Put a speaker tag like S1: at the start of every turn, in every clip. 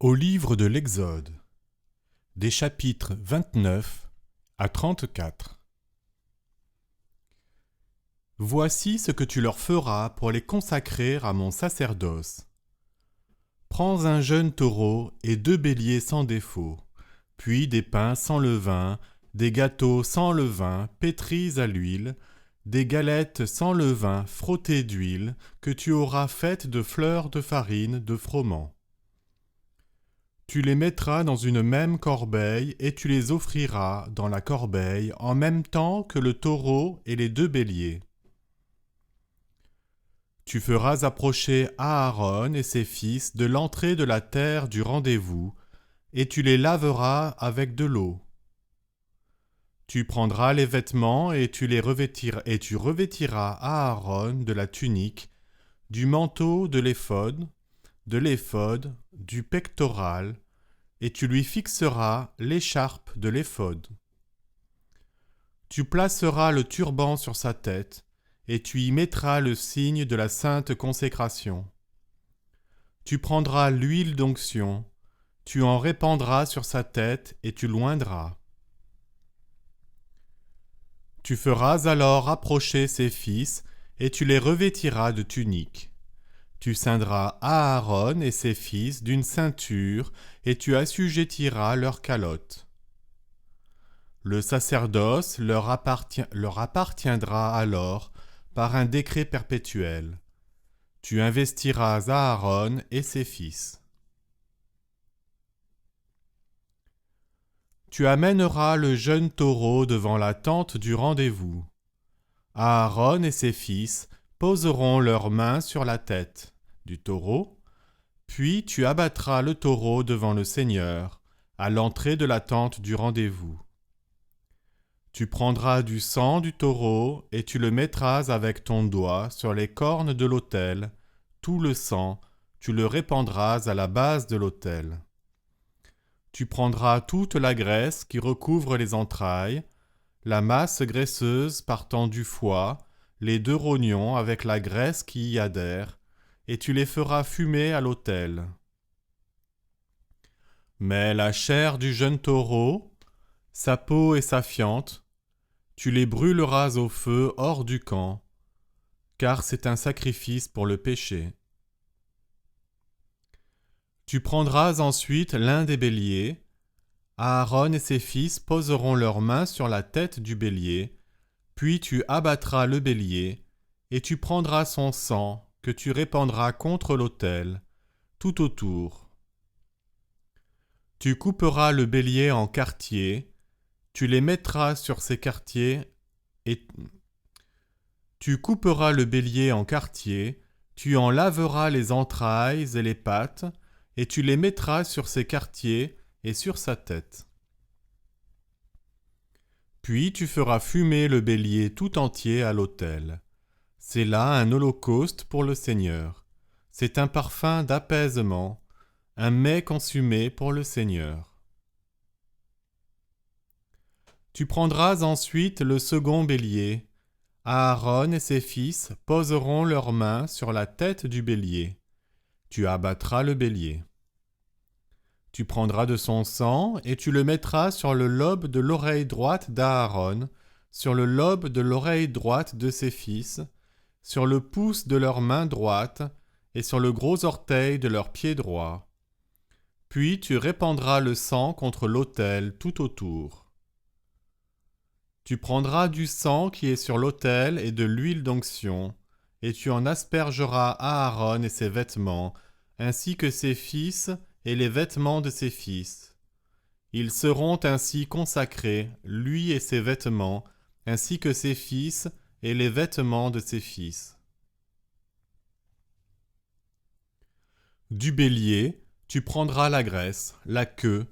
S1: Au livre de l'Exode, des chapitres 29 à 34. Voici ce que tu leur feras pour les consacrer à mon sacerdoce. Prends un jeune taureau et 2 béliers sans défaut, puis des pains sans levain, des gâteaux sans levain pétris à l'huile, des galettes sans levain frottées d'huile que tu auras faites de fleurs de farine de froment. Tu les mettras dans une même corbeille et tu les offriras dans la corbeille en même temps que le taureau et les 2 béliers. Tu feras approcher Aaron et ses fils de l'entrée de la terre du rendez-vous, et tu les laveras avec de l'eau. Tu prendras les vêtements et tu revêtiras Aaron de la tunique, du manteau de l'éphod, du pectoral, et tu lui fixeras l'écharpe de l'éphod. Tu placeras le turban sur sa tête, et tu y mettras le signe de la sainte consécration. Tu prendras l'huile d'onction, tu en répandras sur sa tête et tu l'oindras. Tu feras alors approcher ses fils, et tu les revêtiras de tuniques. Tu ceindras Aaron et ses fils d'une ceinture, et tu assujettiras leurs calottes. Le sacerdoce leur appartiendra alors par un décret perpétuel. Tu investiras Aaron et ses fils. Tu amèneras le jeune taureau devant la tente du rendez-vous. Aaron et ses fils poseront leurs mains sur la tête du taureau, puis tu abattras le taureau devant le Seigneur, à l'entrée de la tente du rendez-vous. Tu prendras du sang du taureau et tu le mettras avec ton doigt sur les cornes de l'autel. Tout le sang, tu le répandras à la base de l'autel. Tu prendras toute la graisse qui recouvre les entrailles, la masse graisseuse partant du foie, les 2 rognons avec la graisse qui y adhère, et tu les feras fumer à l'autel. Mais la chair du jeune taureau, sa peau et sa fiente, tu les brûleras au feu hors du camp, car c'est un sacrifice pour le péché. Tu prendras ensuite l'un des béliers. Aaron et ses fils poseront leurs mains sur la tête du bélier, puis tu abattras le bélier, et tu prendras son sang que tu répandras contre l'autel, tout autour. Tu couperas le bélier en quartiers, tu les mettras sur ces quartiers, et tu couperas le bélier en quartiers, tu en laveras les entrailles et les pattes, et tu les mettras sur ses quartiers et sur sa tête. Puis tu feras fumer le bélier tout entier à l'autel. C'est là un holocauste pour le Seigneur. C'est un parfum d'apaisement, un mets consumé pour le Seigneur. Tu prendras ensuite le second bélier. Aaron et ses fils poseront leurs mains sur la tête du bélier. Tu abattras le bélier. Tu prendras de son sang et tu le mettras sur le lobe de l'oreille droite d'Aaron, sur le lobe de l'oreille droite de ses fils, sur le pouce de leur main droite et sur le gros orteil de leur pied droit. Puis tu répandras le sang contre l'autel tout autour. Tu prendras du sang qui est sur l'autel et de l'huile d'onction, et tu en aspergeras Aaron et ses vêtements, ainsi que ses fils et les vêtements de ses fils. Ils seront ainsi consacrés, lui et ses vêtements, ainsi que ses fils et les vêtements de ses fils. Du bélier, tu prendras la graisse, la queue,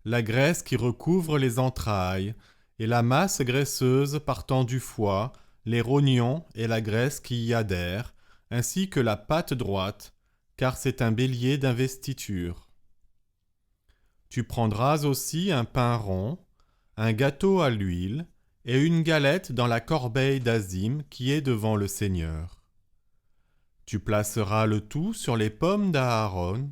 S1: la graisse qui recouvre les entrailles, et la masse graisseuse partant du foie, les rognons et la graisse qui y adhère, ainsi que la patte droite, car c'est un bélier d'investiture. Tu prendras aussi un pain rond, un gâteau à l'huile, et une galette dans la corbeille d'azim qui est devant le Seigneur. Tu placeras le tout sur les pommes d'Aaron,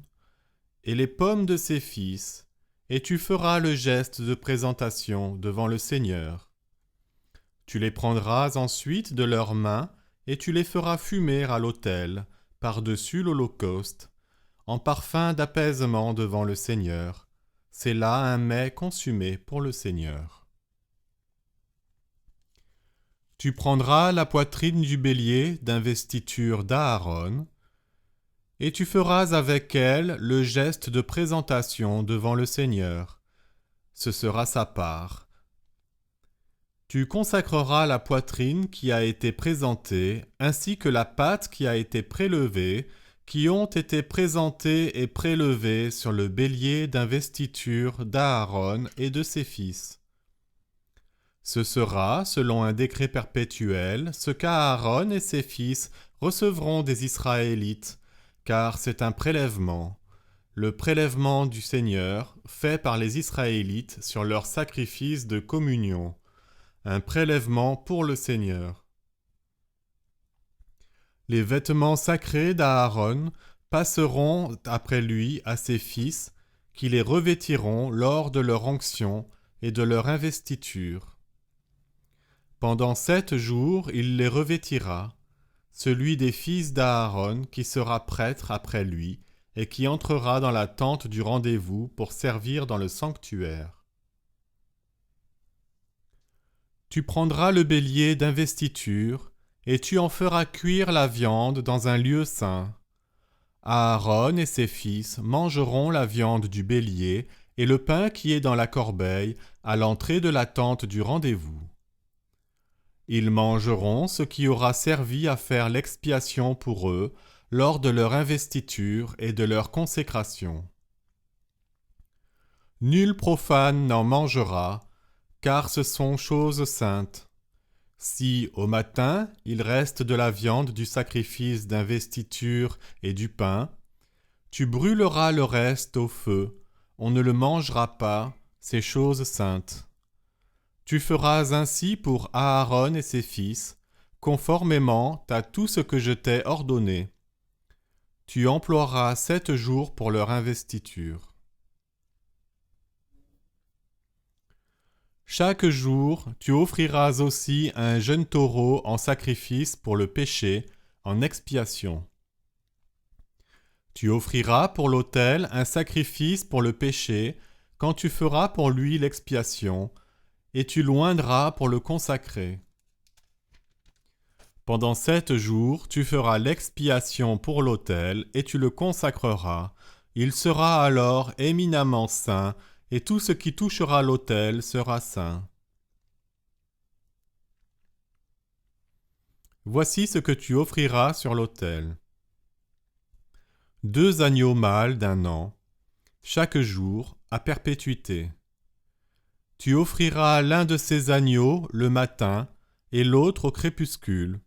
S1: et les pommes de ses fils, et tu feras le geste de présentation devant le Seigneur. Tu les prendras ensuite de leurs mains, et tu les feras fumer à l'autel, par-dessus l'holocauste, en parfum d'apaisement devant le Seigneur. C'est là un mets consumé pour le Seigneur. Tu prendras la poitrine du bélier d'investiture d'Aaron, et tu feras avec elle le geste de présentation devant le Seigneur. Ce sera sa part. Tu consacreras la poitrine qui a été présentée, ainsi que la pâte qui a été prélevée, qui ont été présentées et prélevées sur le bélier d'investiture d'Aaron et de ses fils. Ce sera, selon un décret perpétuel, ce qu'Aaron et ses fils recevront des Israélites, car c'est un prélèvement, le prélèvement du Seigneur, fait par les Israélites sur leur sacrifice de communion, un prélèvement pour le Seigneur. Les vêtements sacrés d'Aaron passeront après lui à ses fils, qui les revêtiront lors de leur onction et de leur investiture. Pendant 7 jours, il les revêtira, celui des fils d'Aaron qui sera prêtre après lui et qui entrera dans la tente du rendez-vous pour servir dans le sanctuaire. Tu prendras le bélier d'investiture et tu en feras cuire la viande dans un lieu saint. Aaron et ses fils mangeront la viande du bélier et le pain qui est dans la corbeille à l'entrée de la tente du rendez-vous. Ils mangeront ce qui aura servi à faire l'expiation pour eux lors de leur investiture et de leur consécration. Nul profane n'en mangera, car ce sont choses saintes. Si, au matin, il reste de la viande du sacrifice d'investiture et du pain, tu brûleras le reste au feu, on ne le mangera pas, c'est chose sainte. Tu feras ainsi pour Aaron et ses fils, conformément à tout ce que je t'ai ordonné. Tu emploieras 7 jours pour leur investiture. Chaque jour, tu offriras aussi un jeune taureau en sacrifice pour le péché, en expiation. Tu offriras pour l'autel un sacrifice pour le péché, quand tu feras pour lui l'expiation, et tu l'oindras pour le consacrer. Pendant 7 jours, tu feras l'expiation pour l'autel, et tu le consacreras. Il sera alors éminemment saint, et tout ce qui touchera l'autel sera saint. Voici ce que tu offriras sur l'autel. 2 agneaux mâles d'1 an, chaque jour, à perpétuité. Tu offriras l'un de ces agneaux le matin et l'autre au crépuscule.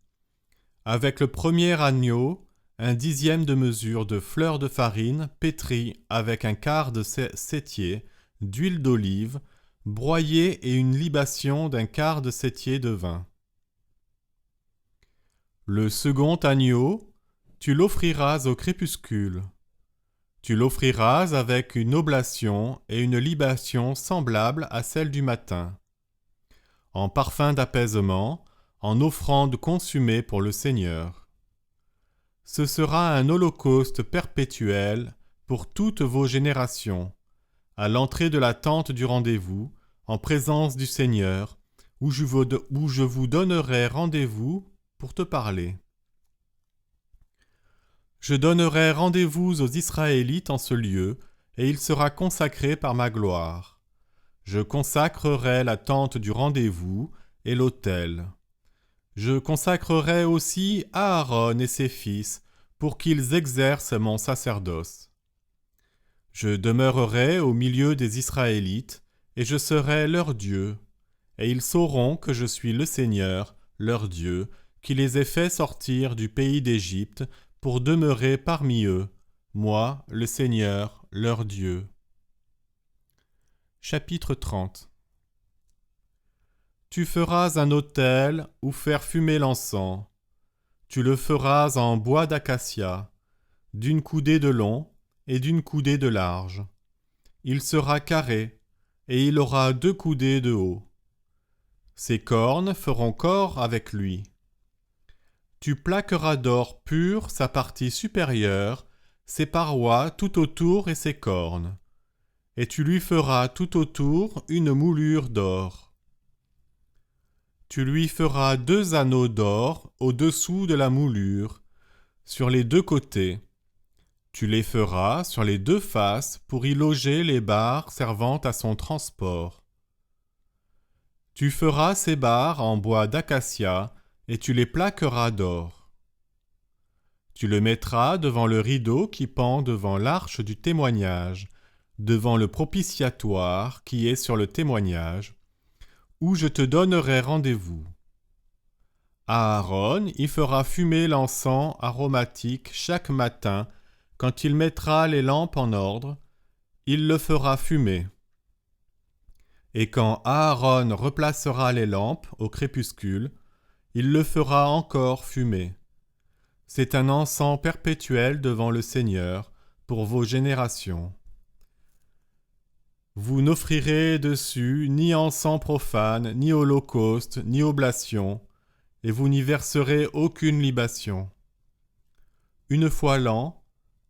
S1: Avec le premier agneau, 1/10 de mesure de fleur de farine pétrie avec un quart de sétier d'huile d'olive, broyée et une libation d'un quart de sétier de vin. Le second agneau, tu l'offriras au crépuscule. Tu l'offriras avec une oblation et une libation semblable à celle du matin, en parfum d'apaisement, en offrande consumée pour le Seigneur. Ce sera un holocauste perpétuel pour toutes vos générations, à l'entrée de la tente du rendez-vous, en présence du Seigneur, où je vous donnerai rendez-vous pour te parler. Je donnerai rendez-vous aux Israélites en ce lieu, et il sera consacré par ma gloire. Je consacrerai la tente du rendez-vous et l'autel. Je consacrerai aussi Aaron et ses fils, pour qu'ils exercent mon sacerdoce. Je demeurerai au milieu des Israélites, et je serai leur Dieu, et ils sauront que je suis le Seigneur, leur Dieu, qui les ai fait sortir du pays d'Égypte, pour demeurer parmi eux, moi, le Seigneur, leur Dieu. Chapitre 30. Tu feras un autel où faire fumer l'encens. Tu le feras en bois d'acacia, d'une coudée de long, et d'une coudée de large. Il sera carré, et il aura 2 coudées de haut. Ses cornes feront corps avec lui. Tu plaqueras d'or pur sa partie supérieure, ses parois tout autour et ses cornes, et tu lui feras tout autour une moulure d'or. Tu lui feras 2 anneaux d'or au-dessous de la moulure, sur les 2 côtés. Tu les feras sur les 2 faces pour y loger les barres servant à son transport. Tu feras ces barres en bois d'acacia et tu les plaqueras d'or. Tu le mettras devant le rideau qui pend devant l'arche du témoignage, devant le propitiatoire qui est sur le témoignage, où je te donnerai rendez-vous. Aaron y fera fumer l'encens aromatique chaque matin, quand il mettra les lampes en ordre, il le fera fumer. Et quand Aaron replacera les lampes au crépuscule, il le fera encore fumer. C'est un encens perpétuel devant le Seigneur pour vos générations. Vous n'offrirez dessus ni encens profane, ni holocauste, ni oblation, et vous n'y verserez aucune libation. Une fois l'an,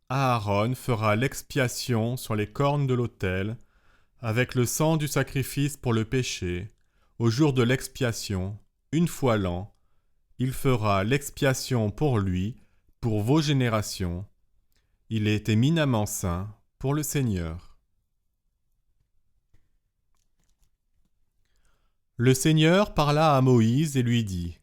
S1: Aaron fera l'expiation sur les cornes de l'autel, avec le sang du sacrifice pour le péché, au jour de l'expiation, une fois l'an, il fera l'expiation pour lui, pour vos générations. Il est éminemment saint pour le Seigneur. Le Seigneur parla à Moïse et lui dit :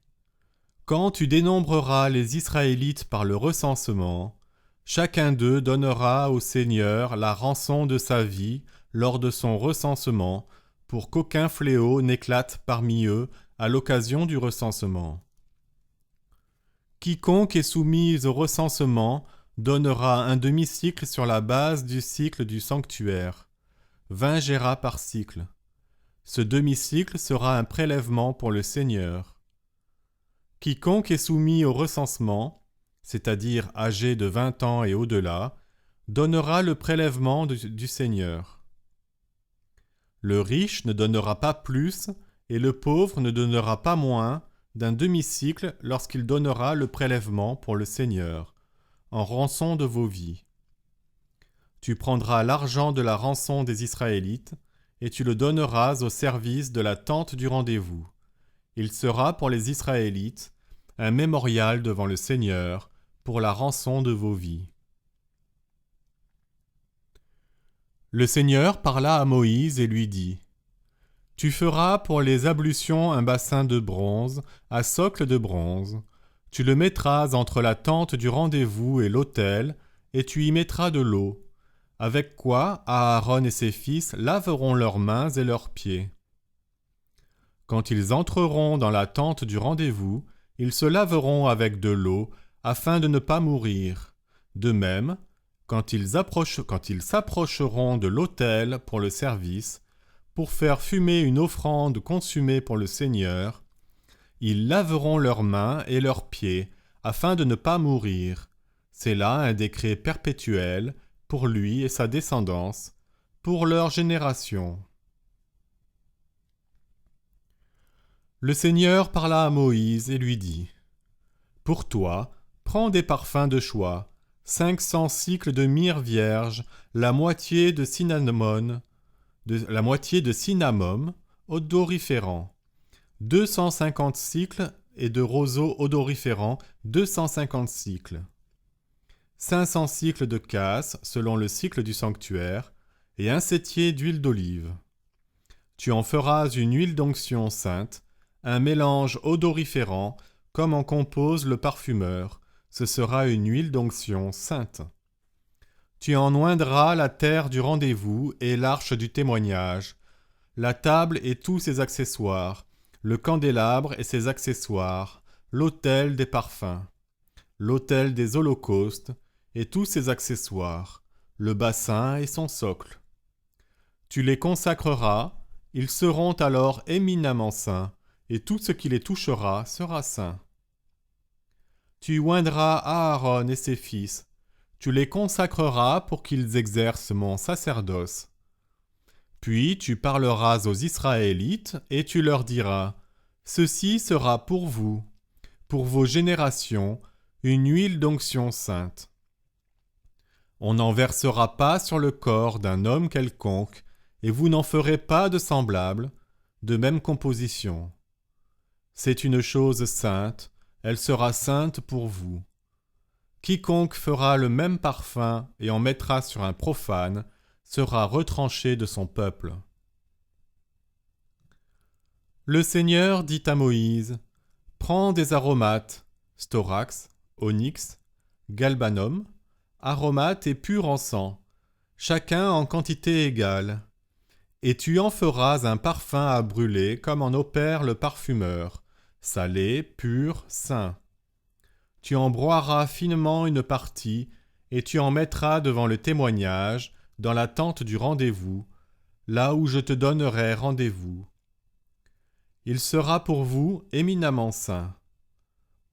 S1: Quand tu dénombreras les Israélites par le recensement, chacun d'eux donnera au Seigneur la rançon de sa vie lors de son recensement, pour qu'aucun fléau n'éclate parmi eux à l'occasion du recensement. Quiconque est soumis au recensement donnera un demi-cycle sur la base du cycle du sanctuaire, 20 gérats par cycle. Ce demi-cycle sera un prélèvement pour le Seigneur. Quiconque est soumis au recensement, c'est-à-dire âgé de 20 ans et au-delà, donnera le prélèvement du Seigneur. Le riche ne donnera pas plus et le pauvre ne donnera pas moins d'un demi-cycle lorsqu'il donnera le prélèvement pour le Seigneur, en rançon de vos vies. Tu prendras l'argent de la rançon des Israélites et tu le donneras au service de la tente du rendez-vous. Il sera pour les Israélites un mémorial devant le Seigneur pour la rançon de vos vies. Le Seigneur parla à Moïse et lui dit : Tu feras pour les ablutions un bassin de bronze, à socle de bronze. Tu le mettras entre la tente du rendez-vous et l'autel, et tu y mettras de l'eau, avec quoi Aaron et ses fils laveront leurs mains et leurs pieds. Quand ils entreront dans la tente du rendez-vous, ils se laveront avec de l'eau, afin de ne pas mourir. De même, quand ils s'approcheront de l'autel pour le service, pour faire fumer une offrande consumée pour le Seigneur, ils laveront leurs mains et leurs pieds, afin de ne pas mourir. C'est là un décret perpétuel pour lui et sa descendance, pour leur génération. Le Seigneur parla à Moïse et lui dit : Pour toi, prends des parfums de choix, 500 cycles de myrrhe vierge, la moitié de cinnamome odoriférant, 250 cycles, et de roseaux odoriférants, 250 cycles. 500 cycles de casses, selon le cycle du sanctuaire, et un septier d'huile d'olive. Tu en feras une huile d'onction sainte, un mélange odoriférant, comme en compose le parfumeur. Ce sera une huile d'onction sainte. Tu en oindras la terre du rendez-vous et l'arche du témoignage, la table et tous ses accessoires, le candélabre et ses accessoires, l'autel des parfums, l'autel des holocaustes et tous ses accessoires, le bassin et son socle. Tu les consacreras, ils seront alors éminemment saints, et tout ce qui les touchera sera saint. Tu oindras Aaron et ses fils, tu les consacreras pour qu'ils exercent mon sacerdoce. Puis tu parleras aux Israélites et tu leur diras, ceci sera pour vous, pour vos générations, une huile d'onction sainte. On n'en versera pas sur le corps d'un homme quelconque, et vous n'en ferez pas de semblable, de même composition. C'est une chose sainte, elle sera sainte pour vous. Quiconque fera le même parfum et en mettra sur un profane sera retranché de son peuple. Le Seigneur dit à Moïse, « Prends des aromates, storax, onyx, galbanum, aromates et pur encens, chacun en quantité égale, et tu en feras un parfum à brûler comme en opère le parfumeur, salé, pur, saint. Tu en broieras finement une partie, et tu en mettras devant le témoignage, dans la tente du rendez-vous, là où je te donnerai rendez-vous. Il sera pour vous éminemment saint.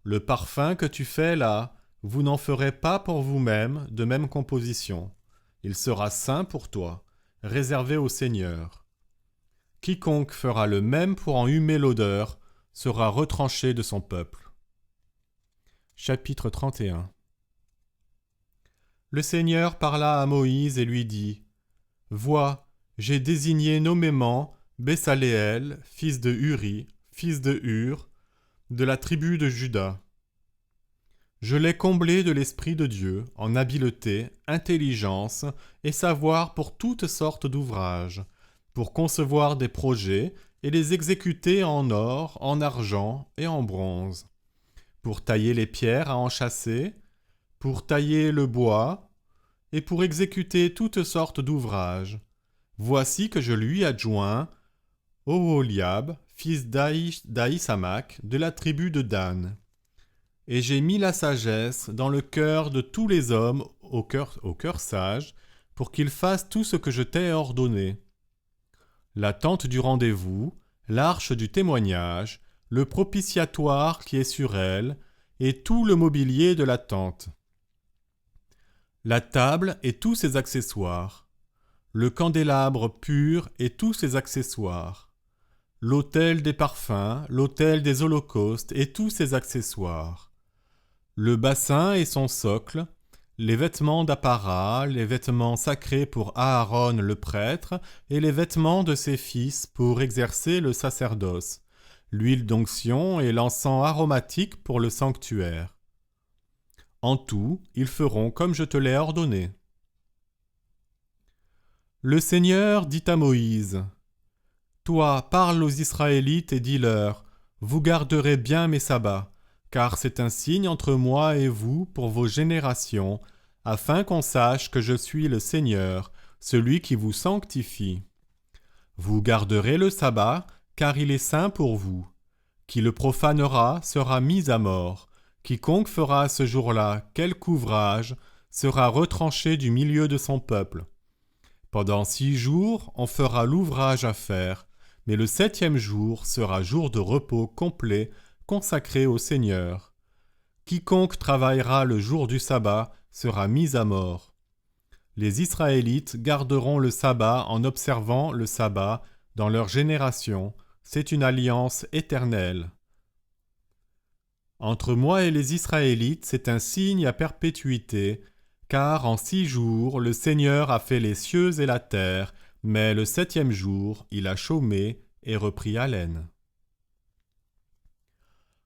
S1: Le parfum que tu fais là, vous n'en ferez pas pour vous-même de même composition. Il sera saint pour toi, réservé au Seigneur. Quiconque fera le même pour en humer l'odeur sera retranché de son peuple. » Chapitre 31. Le Seigneur parla à Moïse et lui dit, « Vois, j'ai désigné nommément Bessaléel, fils de Uri, fils de Hur, de la tribu de Juda. Je l'ai comblé de l'Esprit de Dieu, en habileté, intelligence et savoir pour toutes sortes d'ouvrages, pour concevoir des projets et les exécuter en or, en argent et en bronze, pour tailler les pierres à enchâsser, pour tailler le bois, et pour exécuter toutes sortes d'ouvrages. Voici que je lui adjoins Oholiab, fils d'Ahisamach, de la tribu de Dan. Et j'ai mis la sagesse dans le cœur de tous les hommes au cœur sage, pour qu'ils fassent tout ce que je t'ai ordonné. La tente du rendez-vous, l'arche du témoignage, le propitiatoire qui est sur elle, et tout le mobilier de la tente. La table et tous ses accessoires, le candélabre pur et tous ses accessoires, l'autel des parfums, l'autel des holocaustes et tous ses accessoires, le bassin et son socle, les vêtements d'apparat, les vêtements sacrés pour Aaron le prêtre et les vêtements de ses fils pour exercer le sacerdoce, l'huile d'onction et l'encens aromatique pour le sanctuaire. En tout, ils feront comme je te l'ai ordonné. » Le Seigneur dit à Moïse, « Toi, parle aux Israélites et dis-leur, vous garderez bien mes sabbats, car c'est un signe entre moi et vous pour vos générations, afin qu'on sache que je suis le Seigneur, celui qui vous sanctifie. Vous garderez le sabbat, car il est saint pour vous. Qui le profanera sera mis à mort. Quiconque fera ce jour-là quelque ouvrage sera retranché du milieu de son peuple. Pendant 6 jours, on fera l'ouvrage à faire, mais le 7e jour sera jour de repos complet consacré au Seigneur. Quiconque travaillera le jour du sabbat sera mis à mort. Les Israélites garderont le sabbat en observant le sabbat dans leur génération. C'est une alliance éternelle. Entre moi et les Israélites, c'est un signe à perpétuité, car en 6 jours le Seigneur a fait les cieux et la terre, mais le 7e jour il a chômé et repris haleine. »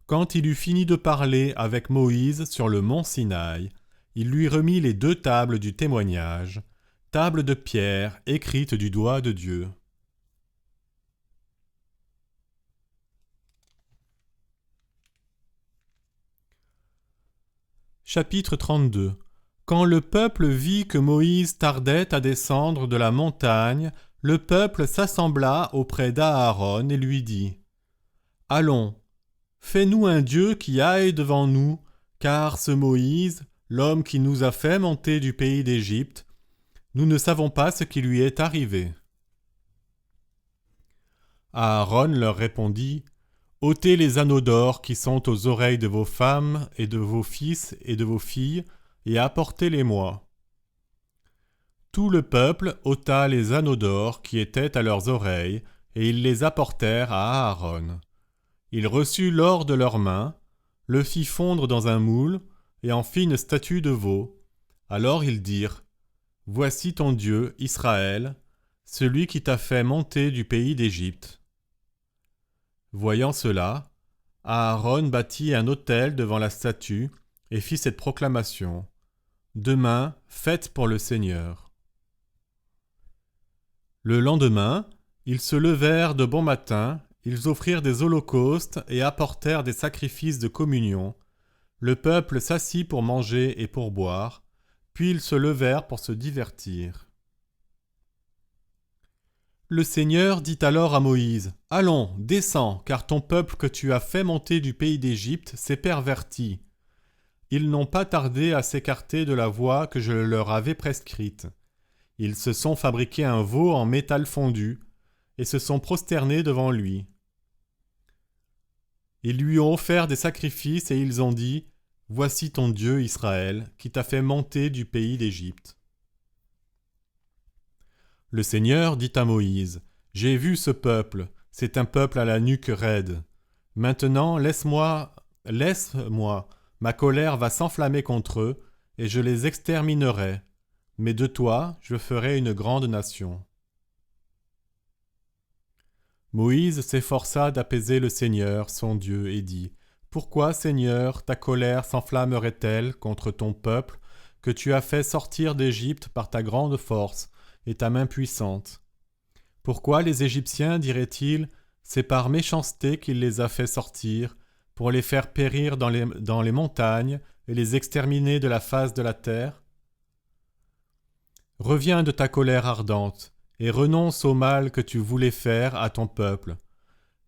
S1: Quand il eut fini de parler avec Moïse sur le mont Sinaï, il lui remit les 2 tables du témoignage, tables de pierre écrites du doigt de Dieu. Chapitre 32. Quand le peuple vit que Moïse tardait à descendre de la montagne, le peuple s'assembla auprès d'Aaron et lui dit, « Allons, fais-nous un Dieu qui aille devant nous, car ce Moïse, l'homme qui nous a fait monter du pays d'Égypte, nous ne savons pas ce qui lui est arrivé. » Aaron leur répondit, « Ôtez les anneaux d'or qui sont aux oreilles de vos femmes et de vos fils et de vos filles, et apportez-les-moi. » Tout le peuple ôta les anneaux d'or qui étaient à leurs oreilles, et ils les apportèrent à Aaron. Il reçut l'or de leurs mains, le fit fondre dans un moule, et en fit une statue de veau. Alors ils dirent, « Voici ton Dieu, Israël, celui qui t'a fait monter du pays d'Égypte. » Voyant cela, Aaron bâtit un autel devant la statue et fit cette proclamation, « Demain, fête pour le Seigneur. » Le lendemain, ils se levèrent de bon matin, ils offrirent des holocaustes et apportèrent des sacrifices de communion. Le peuple s'assit pour manger et pour boire, puis ils se levèrent pour se divertir. Le Seigneur dit alors à Moïse, « Allons, descends, car ton peuple que tu as fait monter du pays d'Égypte s'est perverti. Ils n'ont pas tardé à s'écarter de la voie que je leur avais prescrite. Ils se sont fabriqués un veau en métal fondu et se sont prosternés devant lui. Ils lui ont offert des sacrifices et ils ont dit, « Voici ton Dieu Israël, qui t'a fait monter du pays d'Égypte. » Le Seigneur dit à Moïse, « J'ai vu ce peuple, c'est un peuple à la nuque raide. Maintenant, laisse-moi, ma colère va s'enflammer contre eux, et je les exterminerai. Mais de toi, je ferai une grande nation. » Moïse s'efforça d'apaiser le Seigneur, son Dieu, et dit, « Pourquoi, Seigneur, ta colère s'enflammerait-elle contre ton peuple, que tu as fait sortir d'Égypte par ta grande force et ta main puissante? Pourquoi les Égyptiens, diraient-ils, c'est par méchanceté qu'il les a fait sortir, pour les faire périr dans les montagnes et les exterminer de la face de la terre? Reviens de ta colère ardente, et renonce au mal que tu voulais faire à ton peuple.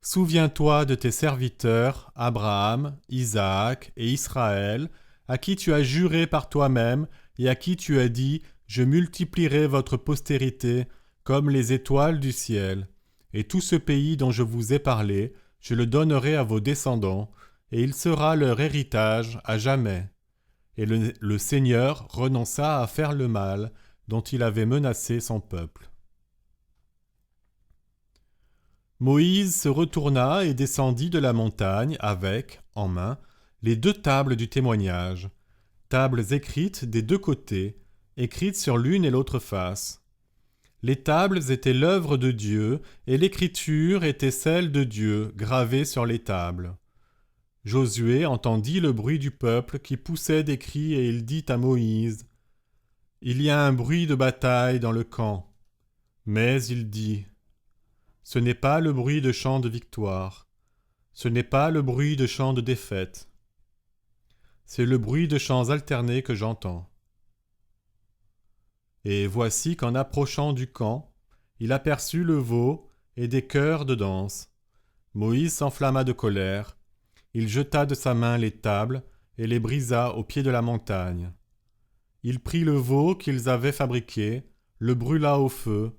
S1: Souviens-toi de tes serviteurs, Abraham, Isaac et Israël, à qui tu as juré par toi-même et à qui tu as dit « Je multiplierai votre postérité comme les étoiles du ciel. Et tout ce pays dont je vous ai parlé, je le donnerai à vos descendants, et il sera leur héritage à jamais. » Et le Seigneur renonça à faire le mal dont il avait menacé son peuple. Moïse se retourna et descendit de la montagne avec, en main, les 2 tables du témoignage, tables écrites des 2 côtés, écrites sur l'une et l'autre face. Les tables étaient l'œuvre de Dieu, et l'écriture était celle de Dieu, gravée sur les tables. Josué entendit le bruit du peuple qui poussait des cris, et il dit à Moïse, « Il y a un bruit de bataille dans le camp. » Mais il dit, « Ce n'est pas le bruit de chants de victoire, ce n'est pas le bruit de chants de défaite. C'est le bruit de chants alternés que j'entends. » Et voici qu'en approchant du camp, il aperçut le veau et des chœurs de danse. Moïse s'enflamma de colère. Il jeta de sa main les tables et les brisa au pied de la montagne. Il prit le veau qu'ils avaient fabriqué, le brûla au feu,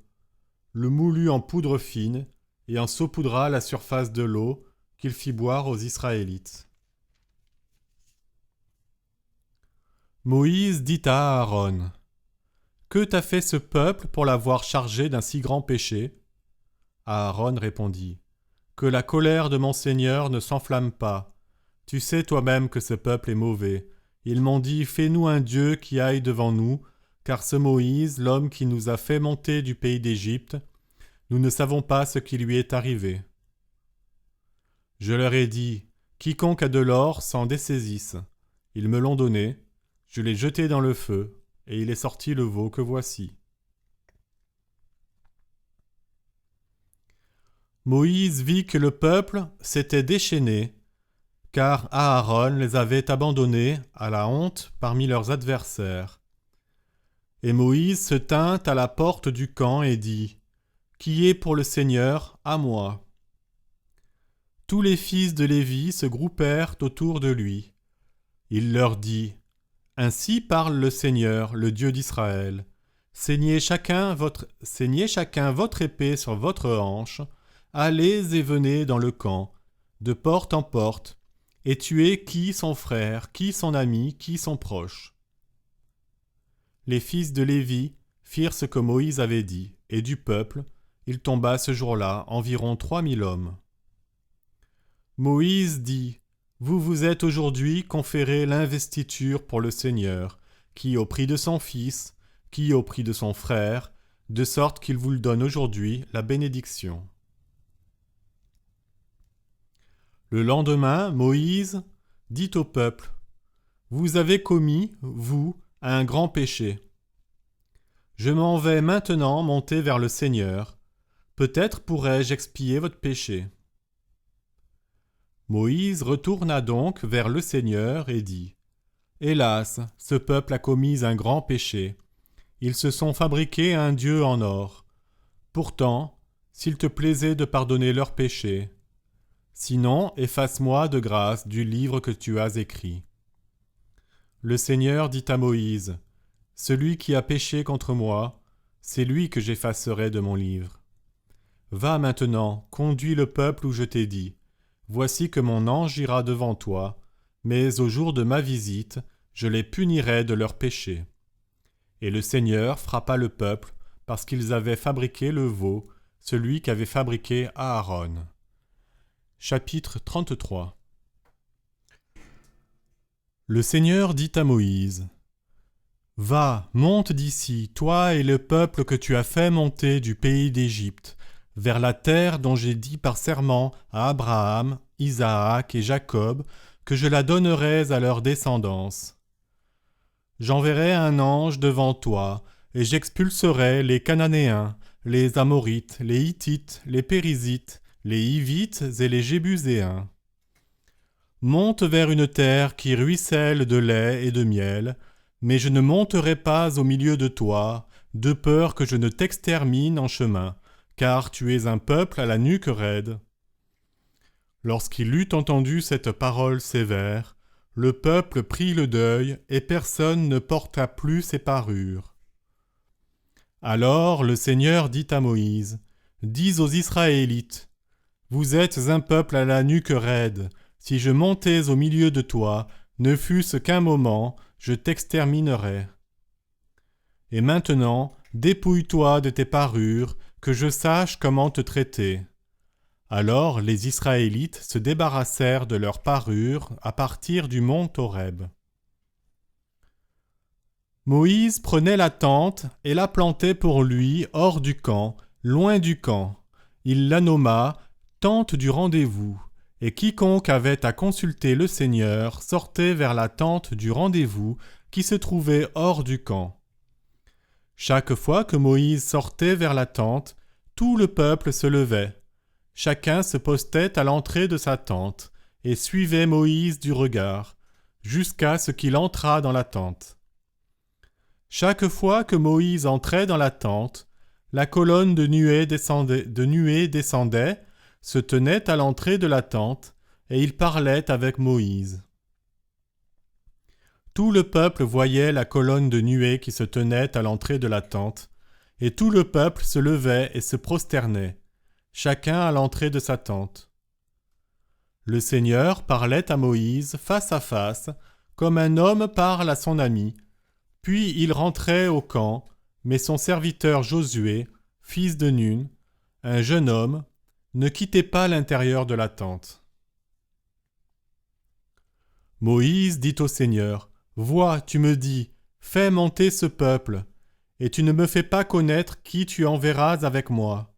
S1: le moulut en poudre fine et en saupoudra la surface de l'eau qu'il fit boire aux Israélites. Moïse dit à Aaron, « Que t'a fait ce peuple pour l'avoir chargé d'un si grand péché ?» Aaron répondit, « Que la colère de mon Seigneur ne s'enflamme pas. Tu sais toi-même que ce peuple est mauvais. Ils m'ont dit, fais-nous un Dieu qui aille devant nous, car ce Moïse, l'homme qui nous a fait monter du pays d'Égypte, nous ne savons pas ce qui lui est arrivé. » Je leur ai dit, quiconque a de l'or s'en dessaisisse. Ils me l'ont donné, je l'ai jeté dans le feu, et il est sorti le veau que voici. Moïse vit que le peuple s'était déchaîné, car Aaron les avait abandonnés à la honte parmi leurs adversaires. Et Moïse se tint à la porte du camp et dit, « Qui est pour le Seigneur, à moi ?» Tous les fils de Lévi se groupèrent autour de lui. Il leur dit, « Ainsi parle le Seigneur, le Dieu d'Israël. Saignez chacun votre épée sur votre hanche, allez et venez dans le camp, de porte en porte, et tuez qui son frère, qui son ami, qui son proche. » les fils de Lévi firent ce que Moïse avait dit, et du peuple, il tomba ce jour-là environ 3000 hommes. Moïse dit, vous vous êtes aujourd'hui conféré l'investiture pour le Seigneur, qui au prix de son fils, qui au prix de son frère, de sorte qu'il vous le donne aujourd'hui la bénédiction. Le lendemain, Moïse dit au peuple, vous avez commis, vous, un grand péché. Je m'en vais maintenant monter vers le Seigneur. Peut-être pourrai-je expier votre péché. Moïse retourna donc vers le Seigneur et dit, hélas, ce peuple a commis un grand péché. Ils se sont fabriqués un dieu en or. Pourtant, s'il te plaisait de pardonner leurs péchés, sinon, efface-moi de grâce du livre que tu as écrit. Le Seigneur dit à Moïse, celui qui a péché contre moi, c'est lui que j'effacerai de mon livre. Va maintenant, conduis le peuple où je t'ai dit. Voici que mon ange ira devant toi, mais au jour de ma visite, je les punirai de leurs péchés. Et le Seigneur frappa le peuple, parce qu'ils avaient fabriqué le veau, celui qu'avait fabriqué Aaron. Chapitre 33. Le Seigneur dit à Moïse, va, monte d'ici, toi et le peuple que tu as fait monter du pays d'Égypte, vers la terre dont j'ai dit par serment à Abraham, Isaac et Jacob, que je la donnerais à leur descendance. J'enverrai un ange devant toi, et j'expulserai les Cananéens, les Amorites, les Hittites, les Périzites, les Hivites et les Jébuséens. Monte vers une terre qui ruisselle de lait et de miel, mais je ne monterai pas au milieu de toi, de peur que je ne t'extermine en chemin, car tu es un peuple à la nuque raide. Lorsqu'il eut entendu cette parole sévère, le peuple prit le deuil, et personne ne porta plus ses parures. Alors le Seigneur dit à Moïse, dis aux Israélites, vous êtes un peuple à la nuque raide, si je montais au milieu de toi, ne fût-ce qu'un moment, je t'exterminerais. Et maintenant, dépouille-toi de tes parures, que je sache comment te traiter. Alors les Israélites se débarrassèrent de leurs parures à partir du mont Horeb. Moïse prenait la tente et la plantait pour lui hors du camp, loin du camp. Il la nomma tente du rendez-vous, et quiconque avait à consulter le Seigneur sortait vers la tente du rendez-vous qui se trouvait hors du camp. Chaque fois que Moïse sortait vers la tente, tout le peuple se levait. Chacun se postait à l'entrée de sa tente et suivait Moïse du regard, jusqu'à ce qu'il entrât dans la tente. Chaque fois que Moïse entrait dans la tente, la colonne de nuée descendait, se tenait à l'entrée de la tente, et il parlait avec Moïse. Tout le peuple voyait la colonne de nuée qui se tenait à l'entrée de la tente, et tout le peuple se levait et se prosternait, chacun à l'entrée de sa tente. Le Seigneur parlait à Moïse face à face, comme un homme parle à son ami, puis il rentrait au camp, mais son serviteur Josué, fils de Nun, un jeune homme, ne quittait pas l'intérieur de la tente. Moïse dit au Seigneur, « Vois, tu me dis, fais monter ce peuple, et tu ne me fais pas connaître qui tu enverras avec moi.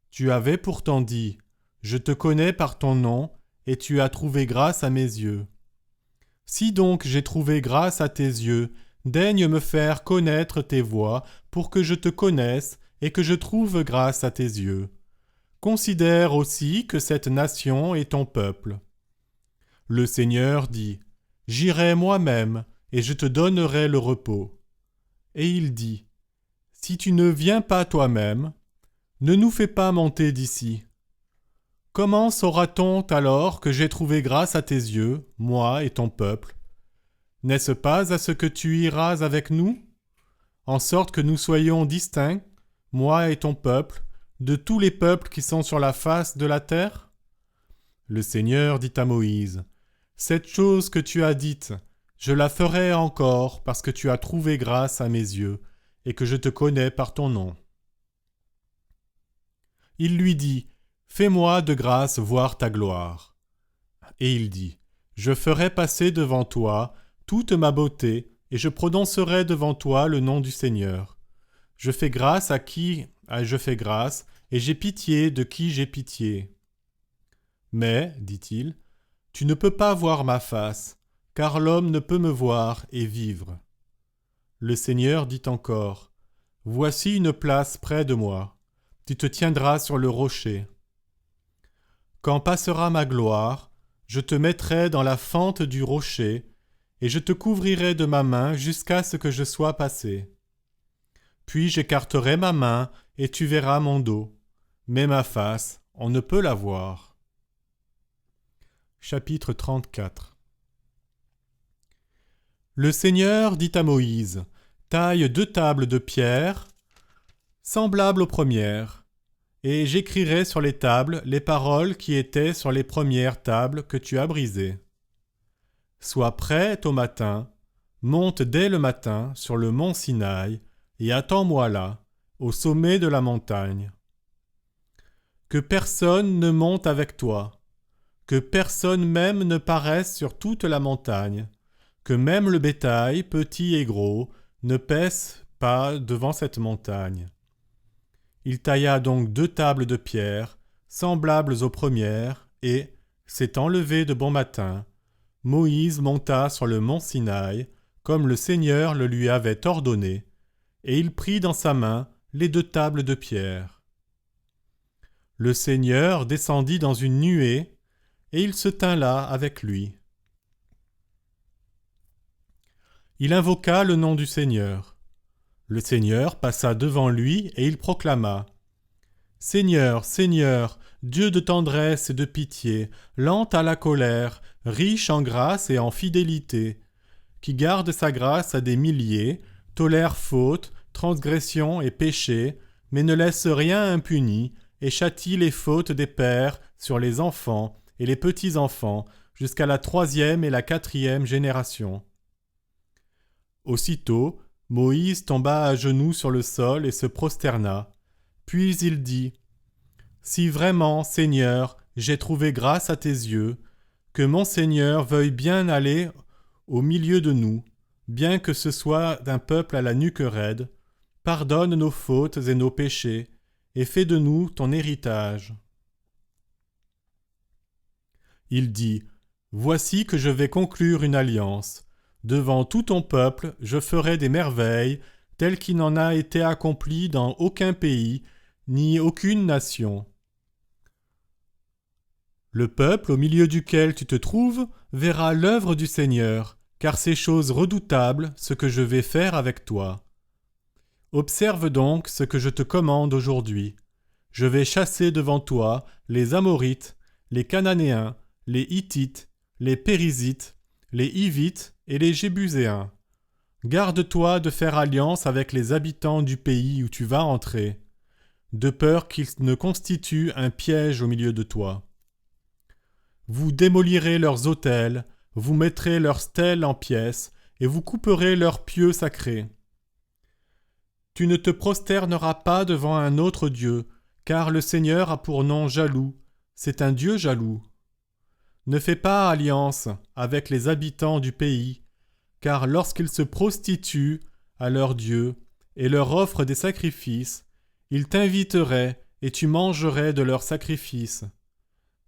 S1: Tu avais pourtant dit, je te connais par ton nom, et tu as trouvé grâce à mes yeux. Si donc j'ai trouvé grâce à tes yeux, daigne me faire connaître tes voies pour que je te connaisse et que je trouve grâce à tes yeux. Considère aussi que cette nation est ton peuple. » Le Seigneur dit, « J'irai moi-même, et je te donnerai le repos. » Et il dit, « Si tu ne viens pas toi-même, ne nous fais pas monter d'ici. Comment saura-t-on alors que j'ai trouvé grâce à tes yeux, moi et ton peuple? N'est-ce pas à ce que tu iras avec nous, en sorte que nous soyons distincts, moi et ton peuple, de tous les peuples qui sont sur la face de la terre? » Le Seigneur dit à Moïse, « Cette chose que tu as dite, Je la ferai encore parce que tu as trouvé grâce à mes yeux et que je te connais par ton nom. » Il lui dit, « Fais-moi de grâce voir ta gloire. » Et il dit, « Je ferai passer devant toi toute ma beauté, et je prononcerai devant toi le nom du Seigneur. Je fais grâce à qui je fais grâce, et j'ai pitié de qui j'ai pitié. » Mais, dit-il, tu ne peux pas voir ma face, car l'homme ne peut me voir et vivre. Le Seigneur dit encore, « Voici une place près de moi. Tu te tiendras sur le rocher. Quand passera ma gloire, je te mettrai dans la fente du rocher, et je te couvrirai de ma main jusqu'à ce que je sois passé. Puis j'écarterai ma main, et tu verras mon dos, mais ma face, on ne peut la voir. » Chapitre 34. Le Seigneur dit à Moïse, « Taille 2 tables de pierre, semblables aux premières, et j'écrirai sur les tables les paroles qui étaient sur les premières tables que tu as brisées. Sois prêt au matin, monte dès le matin sur le mont Sinaï, et attends-moi là, au sommet de la montagne. Que personne ne monte avec toi, que personne même ne paraisse sur toute la montagne, que même le bétail, petit et gros, ne pèse pas devant cette montagne. » Il tailla donc 2 tables de pierre, semblables aux premières, et, s'étant levé de bon matin, Moïse monta sur le mont Sinaï, comme le Seigneur le lui avait ordonné, et il prit dans sa main les 2 tables de pierre. Le Seigneur descendit dans une nuée, et il se tint là avec lui. Il invoqua le nom du Seigneur. Le Seigneur passa devant lui et il proclama, « Seigneur, Seigneur, Dieu de tendresse et de pitié, lent à la colère, riche en grâce et en fidélité, qui garde sa grâce à des milliers, tolère faute, transgression et péché, mais ne laisse rien impuni, et châtie les fautes des pères sur les enfants et les petits-enfants, jusqu'à la 3e et la 4e génération. » Aussitôt, Moïse tomba à genoux sur le sol et se prosterna. Puis il dit, « Si vraiment, Seigneur, j'ai trouvé grâce à tes yeux, que mon Seigneur veuille bien aller au milieu de nous, bien que ce soit d'un peuple à la nuque raide, pardonne nos fautes et nos péchés, et fais de nous ton héritage. » Il dit, « Voici que je vais conclure une alliance. Devant tout ton peuple, je ferai des merveilles, telles qu'il n'en a été accompli dans aucun pays, ni aucune nation. Le peuple au milieu duquel tu te trouves verra l'œuvre du Seigneur, car c'est chose redoutable ce que je vais faire avec toi. Observe donc ce que je te commande aujourd'hui. Je vais chasser devant toi les Amorites, les Cananéens, les Hittites, les Périzites, les Hivites et les Jébuséens. Garde-toi de faire alliance avec les habitants du pays où tu vas entrer, de peur qu'ils ne constituent un piège au milieu de toi. Vous démolirez leurs autels, vous mettrez leurs stèles en pièces, et vous couperez leurs pieux sacrés. Tu ne te prosterneras pas devant un autre Dieu, car le Seigneur a pour nom jaloux, c'est un Dieu jaloux. Ne fais pas alliance avec les habitants du pays, car lorsqu'ils se prostituent à leur Dieu et leur offrent des sacrifices, ils t'inviteraient et tu mangerais de leurs sacrifices.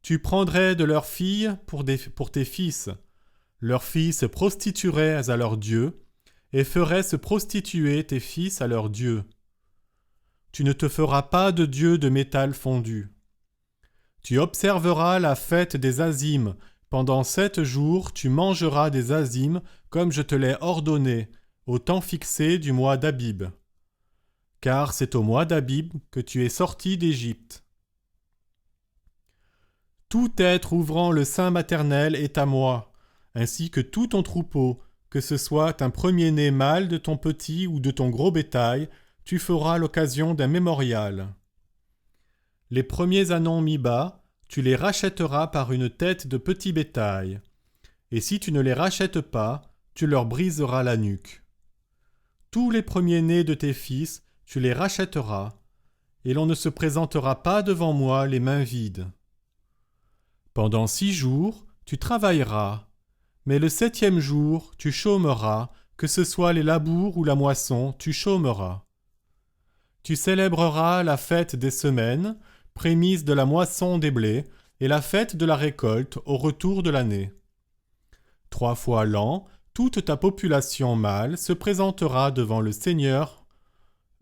S1: Tu prendrais de leurs filles pour tes fils. Leurs filles se prostitueraient à leur Dieu et feraient se prostituer tes fils à leur Dieu. Tu ne te feras pas de Dieu de métal fondu. Tu observeras la fête des Azimes. Pendant 7 jours, tu mangeras des Azimes comme je te l'ai ordonné, au temps fixé du mois d'Abib. Car c'est au mois d'Abib que tu es sorti d'Égypte. Tout être ouvrant le sein maternel est à moi, ainsi que tout ton troupeau, que ce soit un premier-né mâle de ton petit ou de ton gros bétail, tu feras l'occasion d'un mémorial. Les premiers ânons mi-bas, tu les rachèteras par une tête de petit bétail. Et si tu ne les rachètes pas, tu leur briseras la nuque. Tous les premiers-nés de tes fils, tu les rachèteras, et l'on ne se présentera pas devant moi les mains vides. Pendant 6 jours, tu travailleras, mais le 7e jour, tu chômeras, que ce soit les labours ou la moisson, tu chômeras. Tu célébreras la fête des semaines, prémisse de la moisson des blés, et la fête de la récolte au retour de l'année. 3 fois l'an, toute ta population mâle se présentera devant le Seigneur,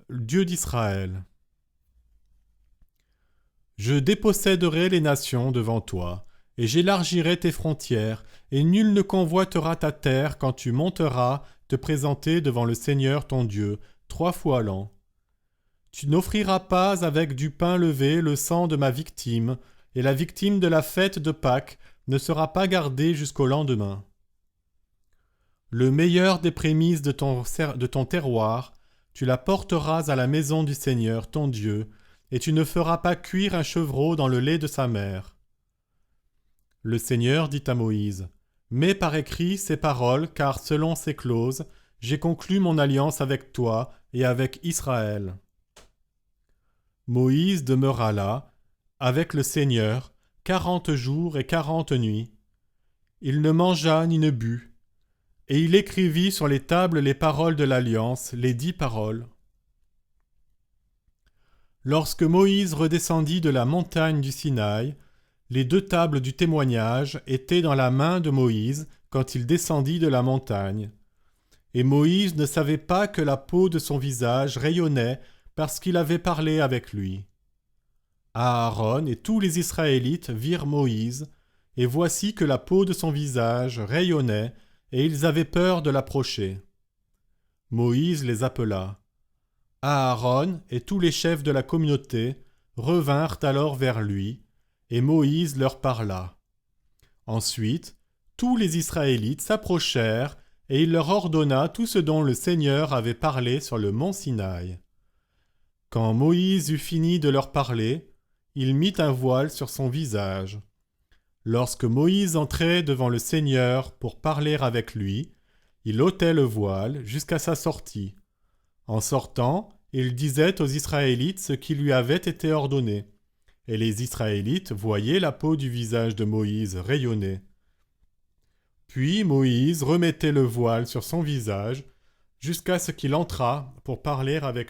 S1: Dieu d'Israël. Je déposséderai les nations devant toi, et j'élargirai tes frontières, et nul ne convoitera ta terre quand tu monteras te présenter devant le Seigneur ton Dieu 3 fois l'an. Tu n'offriras pas avec du pain levé le sang de ma victime, et la victime de la fête de Pâques ne sera pas gardée jusqu'au lendemain. Le meilleur des prémices de ton terroir, tu la porteras à la maison du Seigneur ton Dieu, et tu ne feras pas cuire un chevreau dans le lait de sa mère. Le Seigneur dit à Moïse, « Mets par écrit ces paroles, car selon ces clauses, j'ai conclu mon alliance avec toi et avec Israël. » Moïse demeura là, avec le Seigneur, 40 jours et 40 nuits. Il ne mangea ni ne but, et il écrivit sur les tables les paroles de l'alliance, les 10 paroles. Lorsque Moïse redescendit de la montagne du Sinaï, les 2 tables du témoignage étaient dans la main de Moïse quand il descendit de la montagne. Et Moïse ne savait pas que la peau de son visage rayonnait parce qu'il avait parlé avec lui. Aaron et tous les Israélites virent Moïse, et voici que la peau de son visage rayonnait, et ils avaient peur de l'approcher. Moïse les appela. Aaron et tous les chefs de la communauté revinrent alors vers lui, et Moïse leur parla. Ensuite, tous les Israélites s'approchèrent, et il leur ordonna tout ce dont le Seigneur avait parlé sur le mont Sinaï. Quand Moïse eut fini de leur parler, il mit un voile sur son visage. Lorsque Moïse entrait devant le Seigneur pour parler avec lui, il ôtait le voile jusqu'à sa sortie. En sortant, il disait aux Israélites ce qui lui avait été ordonné. Et les Israélites voyaient la peau du visage de Moïse rayonner. Puis Moïse remettait le voile sur son visage jusqu'à ce qu'il entrât pour parler avec